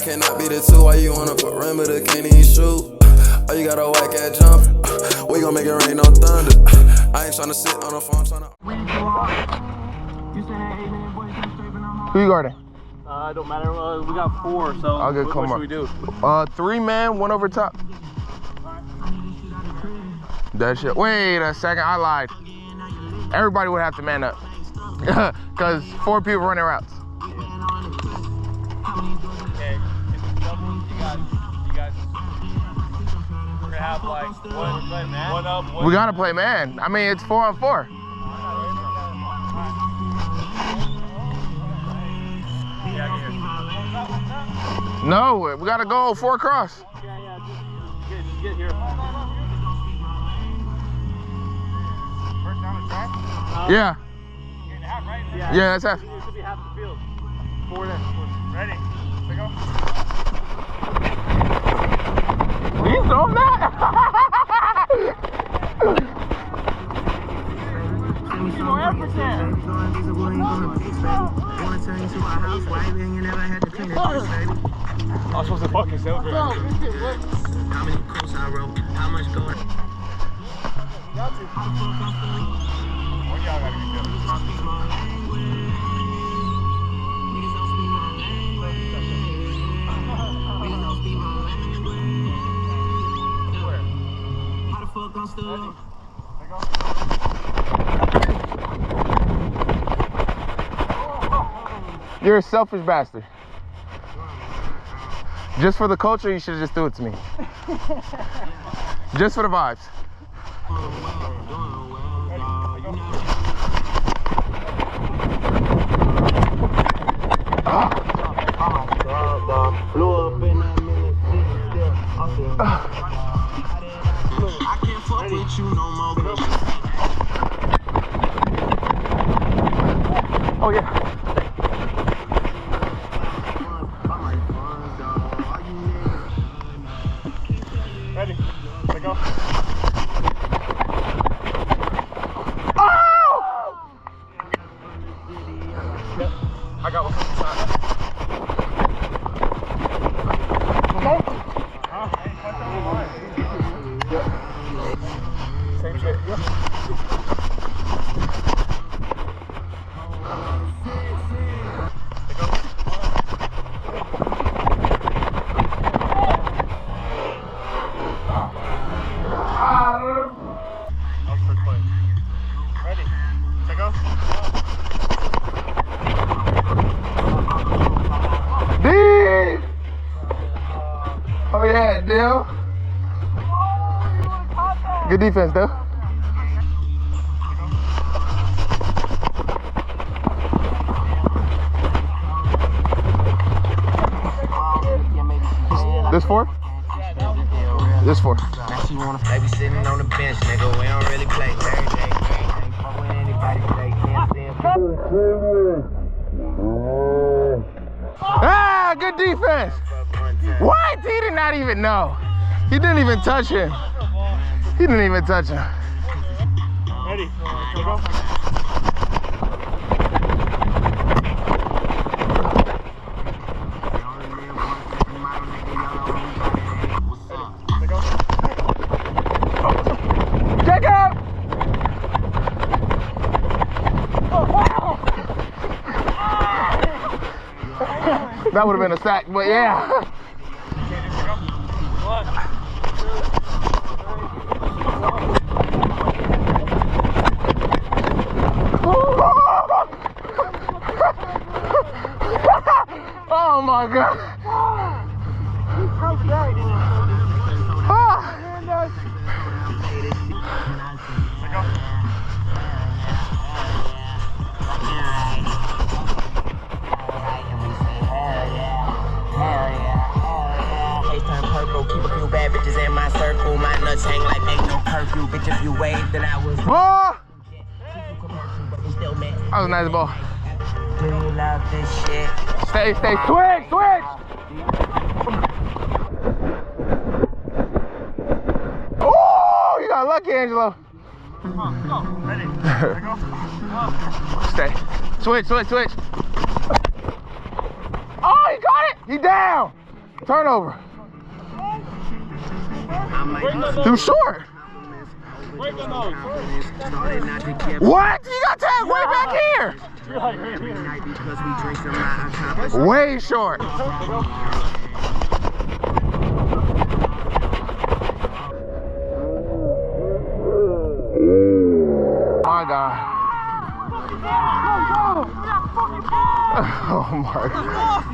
cannot be the two. Why you on a perimeter, can't even shoot? Oh, you got a whack at jump. We gon' make it rain on thunder. I ain't tryna sit on the phone tryna. Who you guarding? It don't matter. We got 4, so what should we do? 3 man, 1 over top. That shit. Wait a second, I lied. Everybody would have to man up. Because 4 people running routes. Okay, if it's doubles, you guys, we're gonna have like one up, one. We gotta play man. I mean, it's 4 on 4. No, we gotta go 4 across. Yeah, just get here. First down the track? Yeah. You're in the half, right? Yeah, that's half. It should be half the field. 4 there. Ready? Let's go. He's on that. Need more effort there. I was supposed to fucking celebrate. How many quotes I wrote? How much going? Got to. One y'all gotta be good. How the fuck I'm still? You're a selfish bastard. Just for the culture, you should just do it to me. Just for the vibes. I can't fuck with you no more. Oh yeah. Ready? Let go. Oh! Yep. I got one from the side. Yep. Same shit. Yep. Oh yeah, Dale. Good defense, though. This 4? This 4. Now she wanna be sitting on the bench, nigga. We don't really play Thursday. Ain't fuck with anybody today. Can't stand. Ah, good defense. What? He did not even know. He didn't even touch him. He didn't even touch him. Ready? Go. Jacob! That would have been a sack, but yeah. Oh my God. Keep a few bad bitches in my circle. My nuts hang like ain't no curfew. Bitch, if you wave, then I was. Ball! That was a nice ball. Do you love this shit? Stay, switch! Oh, you got lucky, Angelo. Come on, go. Ready? Go. Stay. Switch. Oh, he got it! He down! Turnover. Too short. What? You got tagged way back here. Way short. My God. Oh my God.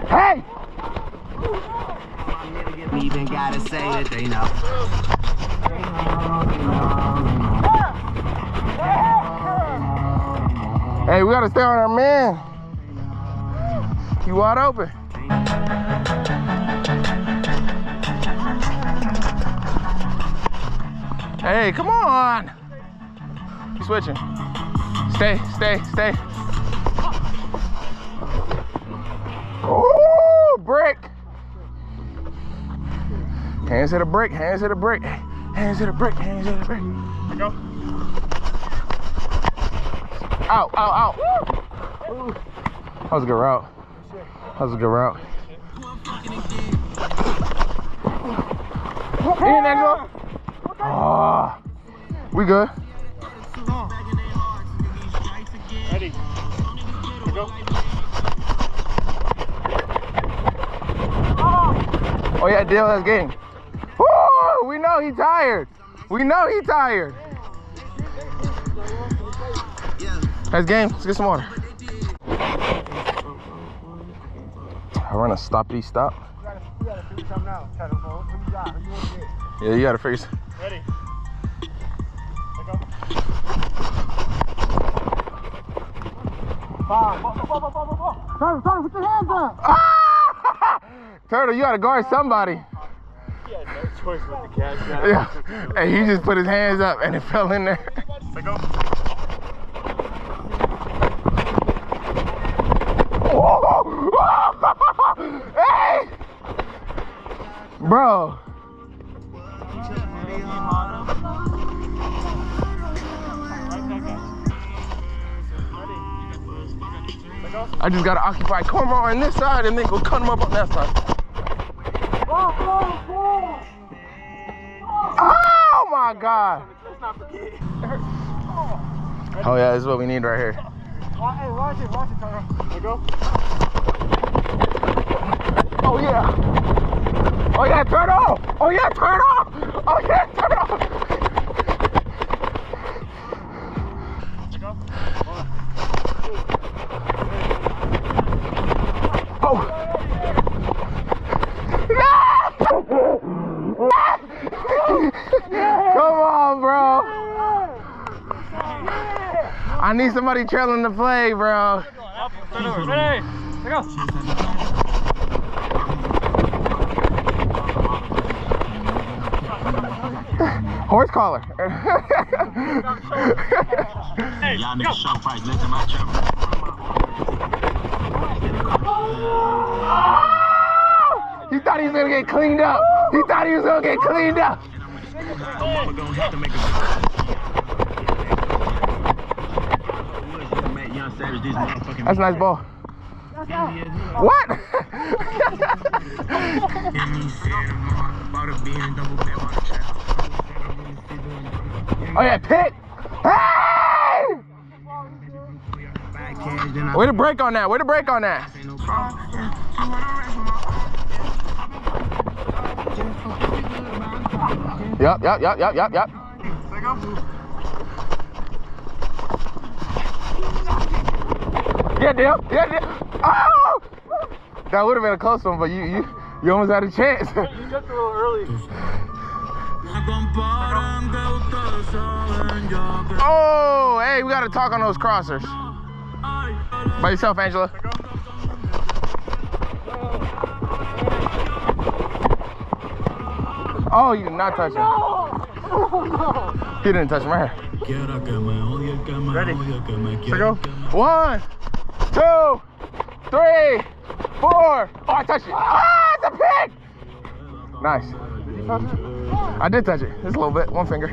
Hey! Even gotta say that they know. Hey, we gotta stay on our man. You wide open. Hey, come on. He's switching. Stay. Ooh, brick. Hands to the brick. Hands to the brick. Hands to the brick. Hands to the brick. Go. Out. That was a good route. In, Angela. Oh, we good. Ready. Go. Oh yeah, Dale, that's game. Woo! We know he tired. That's game. Let's get some water. I run a stoppity stop. You gotta figure something out. What you got? What you want to get? Yeah, you gotta figure. Ready. Go. 5. Turtle, put your hands up. Ah! Turtle, you gotta guard somebody. He had no choice with the catch. Yeah. Hey, he just put his hands up and it fell in there. Go. Hey! Bro. I just gotta occupy corner on this side and then go cut him up on that side. Oh my God. Oh yeah, this is what we need right here. Hey, watch it, Turtle. Go. Oh yeah. Oh yeah, Turtle. Oh yeah, Turtle. Oh yeah, Turtle. Oh. Come on, bro. I need somebody trailing the play, bro. Ready. Go. Horse collar. Hey, Y'all niggas show fight, let them out. He thought he was gonna get cleaned up. That's a nice ball. What? Oh yeah, pit. Hey! Way to break on that. Yup. Yeah, Dale. Oh! That would have been a close one, but you almost had a chance. You jumped a little early. Oh, hey, we gotta talk on those crossers. By yourself, Angela. Oh, you did not touch him. He didn't touch my hair. Ready. Go. 1, 2, 3, 4. Oh, I touched it. Ah, it's a pick. Nice. I did touch it. Just a little bit. One finger.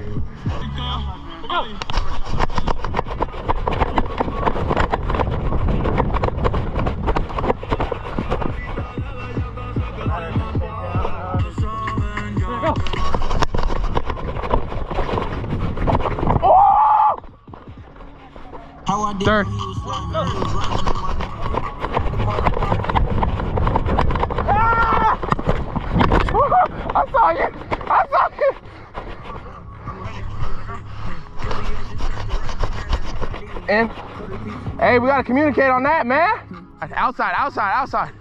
Third. I saw you. I saw you. And hey, we gotta communicate on that, man. Outside, outside, outside.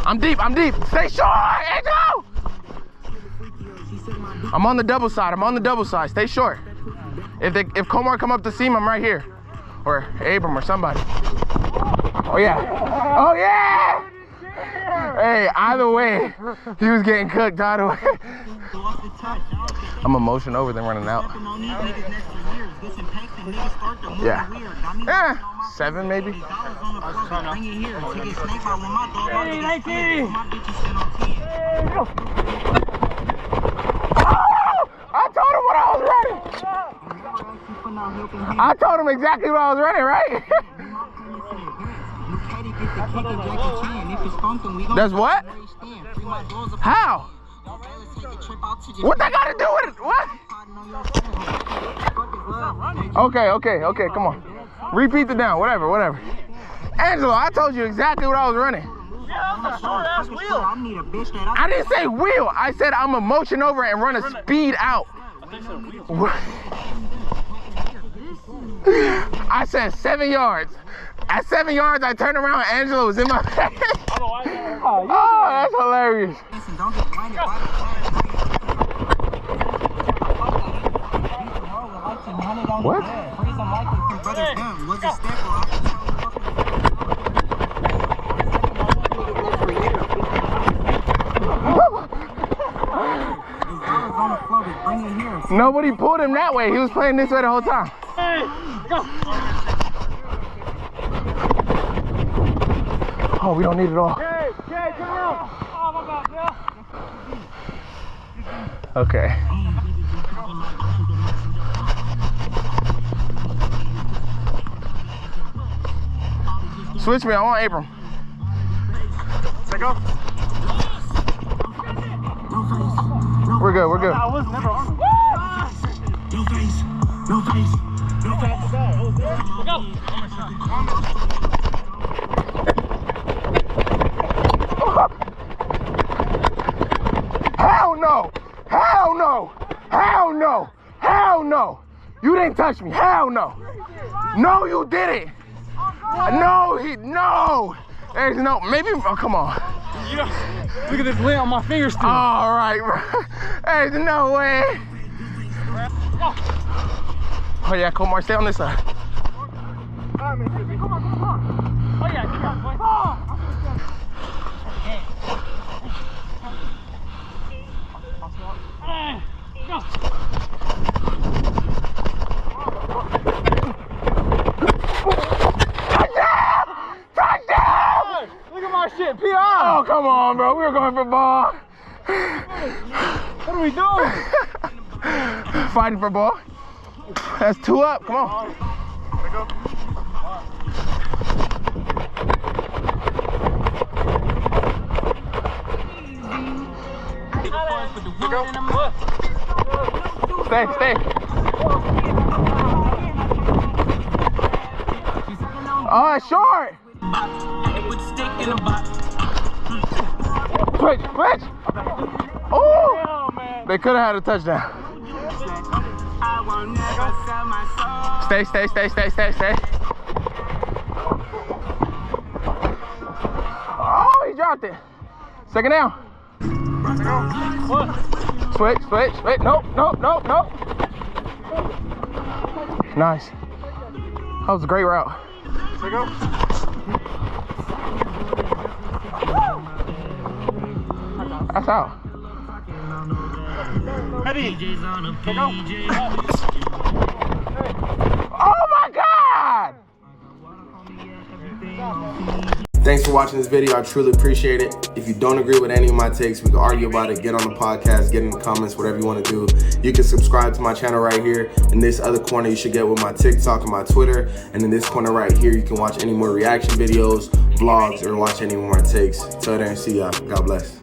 I'm deep. I'm deep. Stay short, Angelo. I'm on the double side. I'm on the double side. Stay short. If Komar come up the seam, I'm right here, or Abram or somebody. Oh yeah. Oh yeah. Hey, either way, he was getting cooked either way. I'm a motion over, then running out. Yeah. 7 maybe. I told him what I was running. I told him exactly what I was running, right? That's what? How? What that got to do with it? What? Okay, come on. Repeat the down, whatever. Angelo, I told you exactly what I was running. I didn't say wheel. I said I'm a motion over and run a speed out. I said 7 yards. At 7 yards, I turned around and Angelo was in my face. Oh, that's hilarious. What? Nobody pulled him that way. He was playing this way the whole time. Hey, go. Oh, we don't need it all. Okay, turn around. Oh, my God, yeah. Okay. Switch me, I want Abram. Take off. We're good. I was never on. No face, no face, no face. Go. Hell no! Hell no! Hell no! Hell no! You didn't touch me. Hell no! No, you didn't. No, no. There's no. Maybe. Oh, come on. Yeah. Look at this lint on my fingers still. All right, bro. There's no way. Oh yeah, Komar, stay on this side. Come on. Oh yeah, come on, boy. Go. Touchdown! Look at my shit, PR. Oh, come on, bro. We were going for ball. What are we doing? Fighting for ball. That's 2 up. Come on. Stay. Oh, it's short. Switch. Oh, they could have had a touchdown. Stay. Oh, he dropped it. Second down. Switch. Nope. Nice. That was a great route. That's out. Ready? Oh my God! Thanks for watching this video. I truly appreciate it. If you don't agree with any of my takes, we can argue about it. Get on the podcast, get in the comments, whatever you want to do. You can subscribe to my channel right here. In this other corner, you should get with my TikTok and my Twitter. And in this corner right here, you can watch any more reaction videos, vlogs, or watch any more takes. Till then, see y'all. God bless.